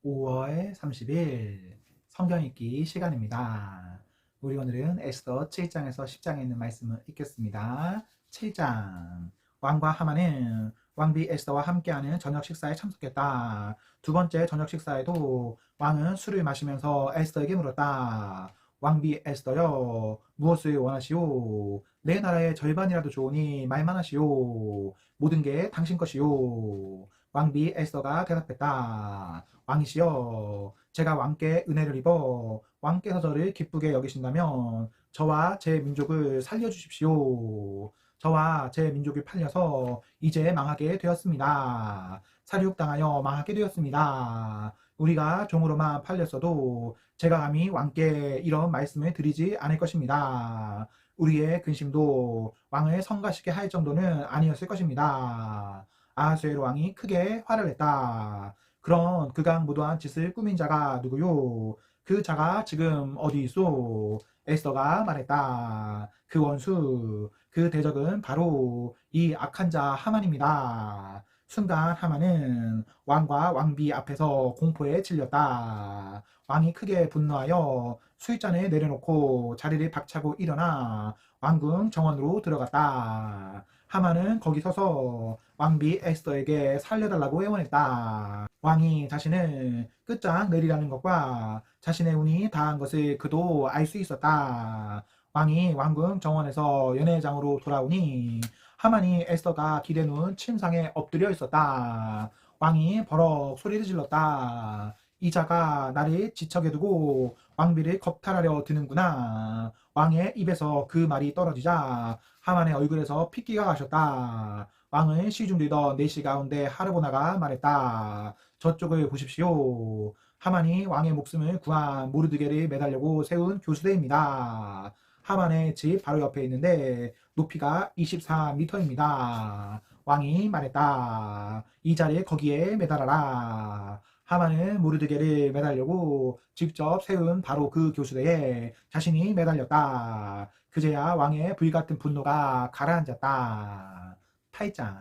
5월 30일 성경 읽기 시간입니다. 우리 오늘은 에스더 7장에서 10장에 있는 말씀을 읽겠습니다. 7장. 왕과 하만은 왕비 에스더와 함께하는 저녁 식사에 참석했다. 두 번째 저녁 식사에도 왕은 술을 마시면서 에스더에게 물었다. 왕비 에스더여, 무엇을 원하시오? 내 나라의 절반이라도 좋으니 말만 하시오. 모든 게 당신 것이오. 왕비 에스더가 대답했다. 왕이시여, 제가 왕께 은혜를 입어 왕께서 저를 기쁘게 여기신다면 저와 제 민족을 살려주십시오. 저와 제 민족이 팔려서 이제 망하게 되었습니다. 살육당하여 망하게 되었습니다. 우리가 종으로만 팔렸어도 제가 감히 왕께 이런 말씀을 드리지 않을 것입니다. 우리의 근심도 왕을 성가시게 할 정도는 아니었을 것입니다. 아하수에로 왕이 크게 화를 냈다. 그런 극악무도한 짓을 꾸민 자가 누구요? 그 자가 지금 어디 있소? 에스더가 말했다. 그 원수, 그 대적은 바로 이 악한 자 하만입니다. 순간 하만은 왕과 왕비 앞에서 공포에 질렸다. 왕이 크게 분노하여 술잔을 내려놓고 자리를 박차고 일어나 왕궁 정원으로 들어갔다. 하만은 거기 서서 왕비 에스더에게 살려달라고 애원했다. 왕이 자신을 끝장 내리라는 것과 자신의 운이 다한 것을 그도 알 수 있었다. 왕이 왕궁 정원에서 연회장으로 돌아오니 하만이 에스더가 기대 누운 침상에 엎드려 있었다. 왕이 버럭 소리를 질렀다. 이 자가 나를 지척에 두고 왕비를 겁탈하려 드는구나. 왕의 입에서 그 말이 떨어지자 하만의 얼굴에서 핏기가 가셨다. 왕은 시중들던 내시 가운데 하르보나가 말했다. 저쪽을 보십시오. 하만이 왕의 목숨을 구한 모르드게를 매달려고 세운 교수대입니다. 하만의 집 바로 옆에 있는데 높이가 24m입니다. 왕이 말했다. 이 자리에 거기에 매달아라. 하만은 모르드게를 매달려고 직접 세운 바로 그 교수대에 자신이 매달렸다. 그제야 왕의 불같은 분노가 가라앉았다. 8장.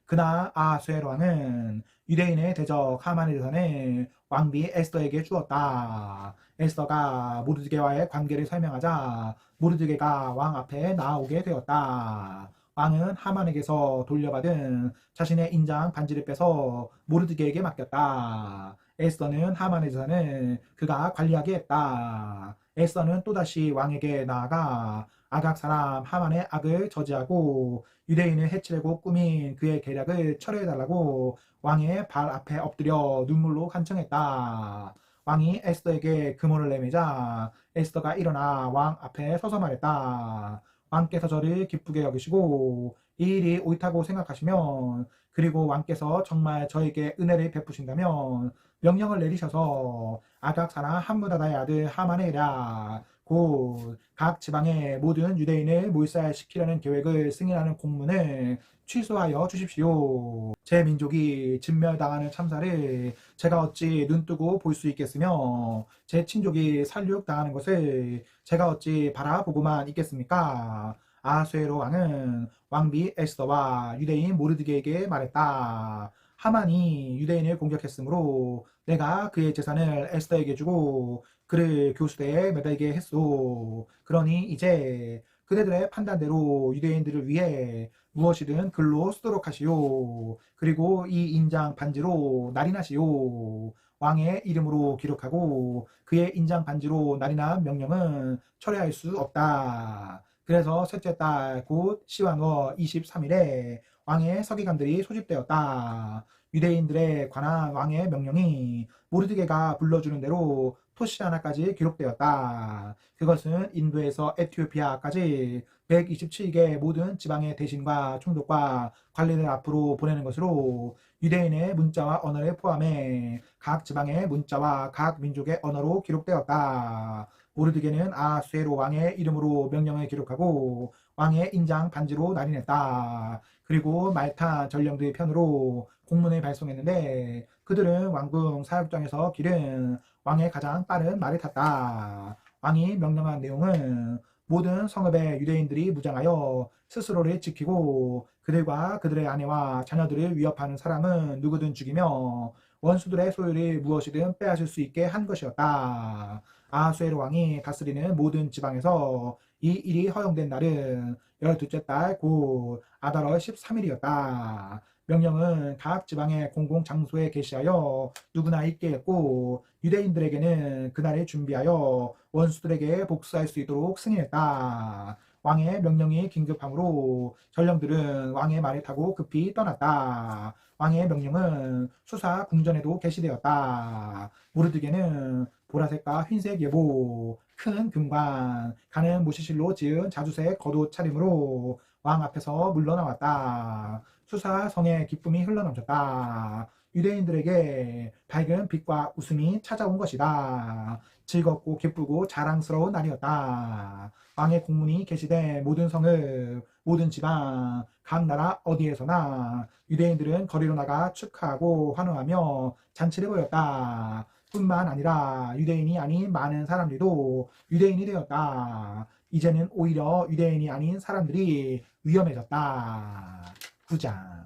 그날 아하수에로 왕은 유대인의 대적 하만의 재산을 왕비 에스더에게 주었다. 에스더가 모르드게와의 관계를 설명하자 모르드게가 왕 앞에 나오게 되었다. 왕은 하만에게서 돌려받은 자신의 인장 반지를 빼서 모르드게에게 맡겼다. 에스더는 하만의 재산을 그가 관리하게 했다. 에스더는 또다시 왕에게 나아가 아각 사람 하만의 악을 저지하고 유대인을 해치려고 꾸민 그의 계략을 철회해달라고 왕의 발 앞에 엎드려 눈물로 간청했다. 왕이 에스더에게 금호를 내미자 에스더가 일어나 왕 앞에 서서 말했다. 왕께서 저를 기쁘게 여기시고 이 일이 옳다고 생각하시면 그리고 왕께서 정말 저에게 은혜를 베푸신다면 명령을 내리셔서 아각 사람 함므다다의 아들 하만의 라 곧 각 지방의 모든 유대인을 몰살시키려는 계획을 승인하는 공문을 취소하여 주십시오. 제 민족이 진멸당하는 참사를 제가 어찌 눈뜨고 볼 수 있겠으며 제 친족이 살육당하는 것을 제가 어찌 바라보고만 있겠습니까? 아하수에로 왕은 왕비 에스더와 유대인 모르드게에게 말했다. 하만이 유대인을 공격했으므로 내가 그의 재산을 에스더에게 주고 그를 교수대에 매달게 했소. 그러니 이제 그대들의 판단대로 유대인들을 위해 무엇이든 글로 쓰도록 하시오. 그리고 이 인장 반지로 날인하시오. 왕의 이름으로 기록하고 그의 인장 반지로 날인한 명령은 철회할 수 없다. 그래서 셋째 달 곧 시완월 23일에 왕의 서기관들이 소집되었다. 유대인들에 관한 왕의 명령이 모르드게가 불러주는 대로 토시아나까지 기록되었다. 그것은 인도에서 에티오피아까지 127개 모든 지방의 대신과 총독과 관리들 앞으로 보내는 것으로 유대인의 문자와 언어를 포함해 각 지방의 문자와 각 민족의 언어로 기록되었다. 모르드게는 아하수에로 왕의 이름으로 명령을 기록하고 왕의 인장 반지로 날인했다. 그리고 말타 전령들의 편으로 공문을 발송했는데 그들은 왕궁 사육장에서 기른 왕의 가장 빠른 말을 탔다. 왕이 명령한 내용은 모든 성읍의 유대인들이 무장하여 스스로를 지키고 그들과 그들의 아내와 자녀들을 위협하는 사람은 누구든 죽이며 원수들의 소유를 무엇이든 빼앗을 수 있게 한 것이었다. 아하수에로 왕이 다스리는 모든 지방에서 이 일이 허용된 날은 12째 달 곧 아달월 13일이었다. 명령은 각 지방의 공공장소에 게시하여 누구나 읽게 했고 유대인들에게는 그날을 준비하여 원수들에게 복수할 수 있도록 승인했다. 왕의 명령이 긴급함으로 전령들은 왕의 말을 타고 급히 떠났다. 왕의 명령은 수사 궁전에도 게시되었다. 모르드게는 보라색과 흰색 예복, 큰 금관, 가는 모시실로 지은 자주색 겉옷 차림으로 왕 앞에서 물러나왔다. 수사 성에 기쁨이 흘러넘쳤다. 유대인들에게 밝은 빛과 웃음이 찾아온 것이다. 즐겁고 기쁘고 자랑스러운 날이었다. 왕의 공문이 게시된 모든 성읍, 모든 지방, 각 나라 어디에서나 유대인들은 거리로 나가 축하하고 환호하며 잔치를 벌였다. 뿐만 아니라 유대인이 아닌 많은 사람들도 유대인이 되었다. 이제는 오히려 유대인이 아닌 사람들이 위험해졌다. 9장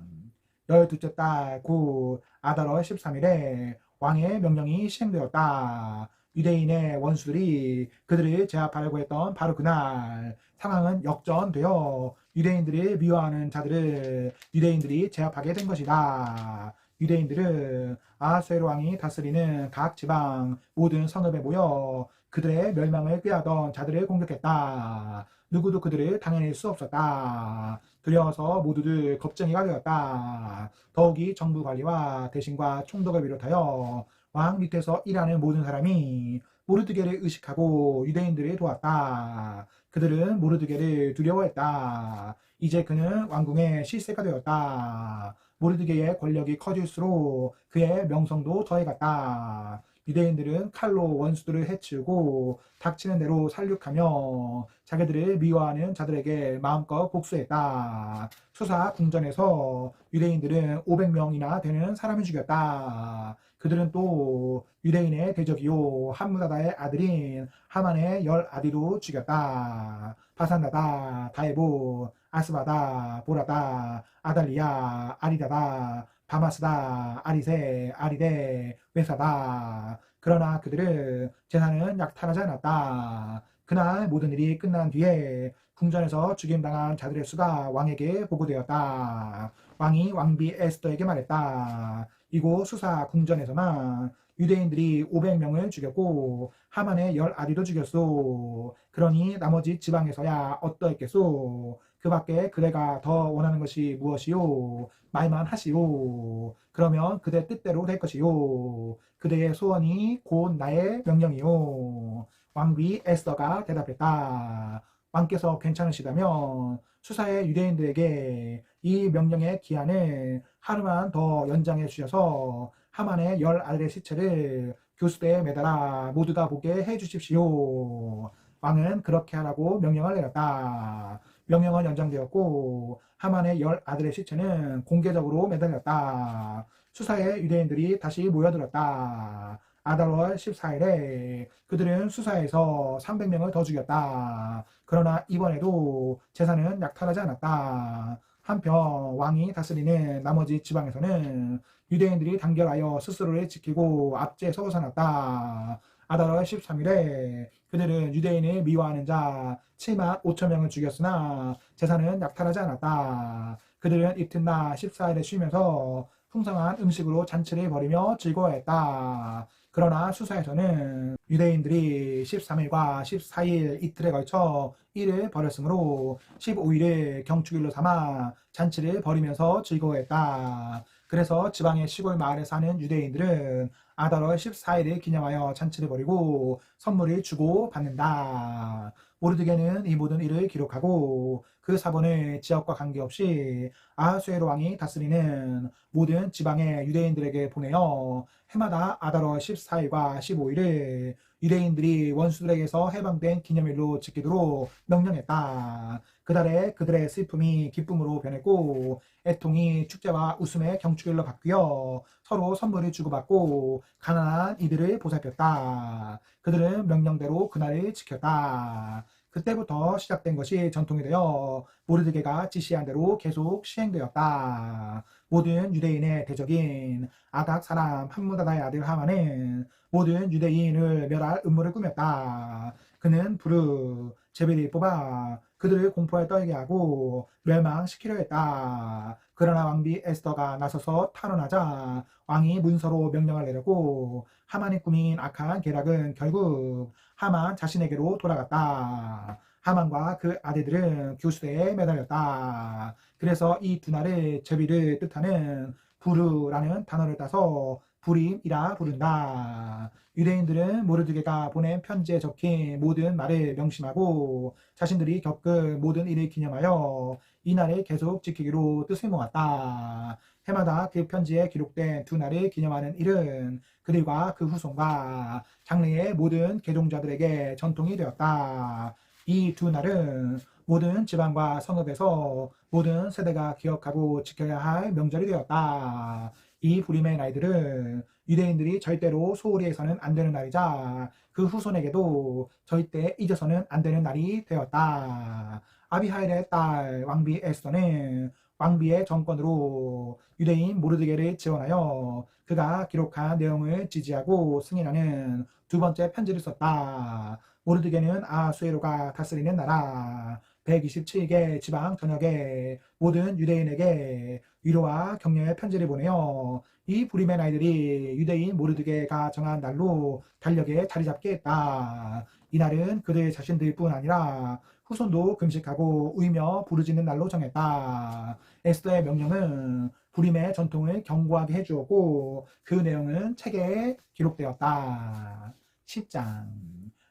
12째 달 곧 아달월 13일에 왕의 명령이 시행되었다. 유대인의 원수들이 그들을 제압하려고 했던 바로 그날 상황은 역전되어 유대인들을 미워하는 자들을 유대인들이 제압하게 된 것이다. 유대인들은 아하수에로 왕이 다스리는 각 지방 모든 성읍에 모여 그들의 멸망을 꾀하던 자들을 공격했다. 누구도 그들을 당해낼 수 없었다. 두려워서 모두들 겁쟁이가 되었다. 더욱이 정부 관리와 대신과 총독을 비롯하여 왕 밑에서 일하는 모든 사람이 모르드게를 의식하고 유대인들을 도왔다. 그들은 모르드게를 두려워했다. 이제 그는 왕궁의 실세가 되었다. 모르드게의 권력이 커질수록 그의 명성도 더해갔다. 유대인들은 칼로 원수들을 해치우고 닥치는 대로 살육하며 자기들을 미워하는 자들에게 마음껏 복수했다. 수사 궁전에서 유대인들은 500명이나 되는 사람을 죽였다. 그들은 또 유대인의 대적이요 함무다다의 아들인 하만의 10아들도 죽였다. 바산다다, 다에보, 아스바다, 보라다, 아달리아, 아리다다, 바마스다, 아리세, 아리데, 외사다. 그러나 그들은 재산은 약탈하지 않았다. 그날 모든 일이 끝난 뒤에 궁전에서 죽임당한 자들의 수가 왕에게 보고되었다. 왕이 왕비 에스더에게 말했다. 이곳 수사 궁전에서만 유대인들이 500명을 죽였고 하만의 10아들도 죽였소. 그러니 나머지 지방에서야 어떠했겠소? 그 밖에 그대가 더 원하는 것이 무엇이요? 말만 하시오. 그러면 그대 뜻대로 될 것이요. 그대의 소원이 곧 나의 명령이요. 왕비 에스더가 대답했다. 왕께서 괜찮으시다면 수사의 유대인들에게 이 명령의 기한을 하루만 더 연장해 주셔서 하만의 10아들의 시체를 교수대에 매달아 모두 다 보게 해 주십시오. 왕은 그렇게 하라고 명령을 내렸다. 명령은 연장되었고 하만의 10아들의 시체는 공개적으로 매달렸다. 수사의 유대인들이 다시 모여들었다. 아달월 14일에 그들은 수사에서 300명을 더 죽였다. 그러나 이번에도 재산은 약탈하지 않았다. 한편 왕이 다스리는 나머지 지방에서는 유대인들이 단결하여 스스로를 지키고 압제해서 살았다. 아달월 13일에 그들은 유대인을 미워하는 자 7만 5천 명을 죽였으나 재산은 약탈하지 않았다. 그들은 이튿날 14일에 쉬면서 풍성한 음식으로 잔치를 벌이며 즐거워했다. 그러나 수사에서는 유대인들이 13일과 14일 이틀에 걸쳐 일을 벌였으므로 15일을 경축일로 삼아 잔치를 벌이면서 즐거워했다. 그래서 지방의 시골 마을에 사는 유대인들은 아달월 14일을 기념하여 잔치를 벌이고 선물을 주고 받는다. 모르드게는 이 모든 일을 기록하고 그 사본을 지역과 관계없이 아하수에로 왕이 다스리는 모든 지방의 유대인들에게 보내어 해마다 아달월 14일과 15일을 유대인들이 원수들에게서 해방된 기념일로 지키도록 명령했다. 그달에 그들의 슬픔이 기쁨으로 변했고 애통이 축제와 웃음의 경축일로 바뀌어 서로 선물을 주고받고 가난한 이들을 보살폈다. 그들은 명령대로 그날을 지켰다. 그때부터 시작된 것이 전통이 되어 모르드게가 지시한 대로 계속 시행되었다. 모든 유대인의 대적인 아각 사람 함무다다의 아들 하만은 모든 유대인을 멸할 음모를 꾸몄다. 그는 부르 제비를 뽑아 그들을 공포에 떨게 하고 멸망시키려 했다. 그러나 왕비 에스더가 나서서 탄원하자 왕이 문서로 명령을 내렸고 하만의 꾸민 악한 계략은 결국 하만 자신에게로 돌아갔다. 하만과 그 아들들은 교수대에 매달렸다. 그래서 이 두 날의 제비를 뜻하는 부르라는 단어를 따서 불임이라 부른다. 유대인들은 모르드게가 보낸 편지에 적힌 모든 말을 명심하고 자신들이 겪은 모든 일을 기념하여 이 날을 계속 지키기로 뜻을 모았다. 해마다 그 편지에 기록된 두 날을 기념하는 일은 그들과 그 후손과 장래의 모든 계종자들에게 전통이 되었다. 이 두 날은 모든 지방과 성읍에서 모든 세대가 기억하고 지켜야 할 명절이 되었다. 이 부림의 날들은 유대인들이 절대로 소홀히 해서는 안 되는 날이자 그 후손에게도 절대 잊어서는 안 되는 날이 되었다. 아비하일의 딸 왕비 에스더는 왕비의 정권으로 유대인 모르드게를 지원하여 그가 기록한 내용을 지지하고 승인하는 두 번째 편지를 썼다. 모르드게는 아수에로가 다스리는 나라 127개 지방 전역의 모든 유대인에게 위로와 격려의 편지를 보내어 이 부림의 날들이 유대인 모르드게가 정한 날로 달력에 자리 잡게 했다. 이날은 그들 자신들뿐 아니라 후손도 금식하고 울며 부르짖는 날로 정했다. 에스더의 명령은 부림의 전통을 견고하게 해주었고 그 내용은 책에 기록되었다. 10장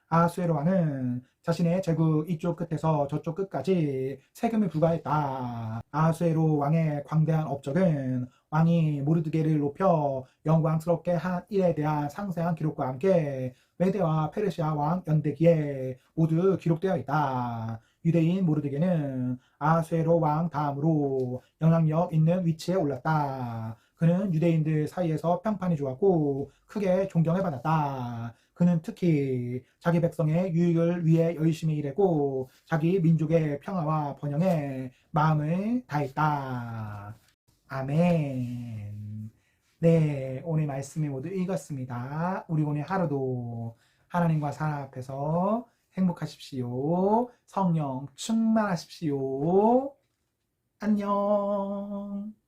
아수에로 왕은 자신의 제국 이쪽 끝에서 저쪽 끝까지 세금을 부과했다. 아수에로 왕의 광대한 업적은 왕이 모르드게를 높여 영광스럽게 한 일에 대한 상세한 기록과 함께 메대와 페르시아 왕 연대기에 모두 기록되어 있다. 유대인 모르드게는 아수에로 왕 다음으로 영향력 있는 위치에 올랐다. 그는 유대인들 사이에서 평판이 좋았고 크게 존경을 받았다. 그는 특히 자기 백성의 유익을 위해 열심히 일했고 자기 민족의 평화와 번영에 마음을 다했다. 아멘. 네, 오늘 말씀을 모두 읽었습니다. 우리 오늘 하루도 하나님과 사람 앞에서 행복하십시오. 성령 충만하십시오. 안녕.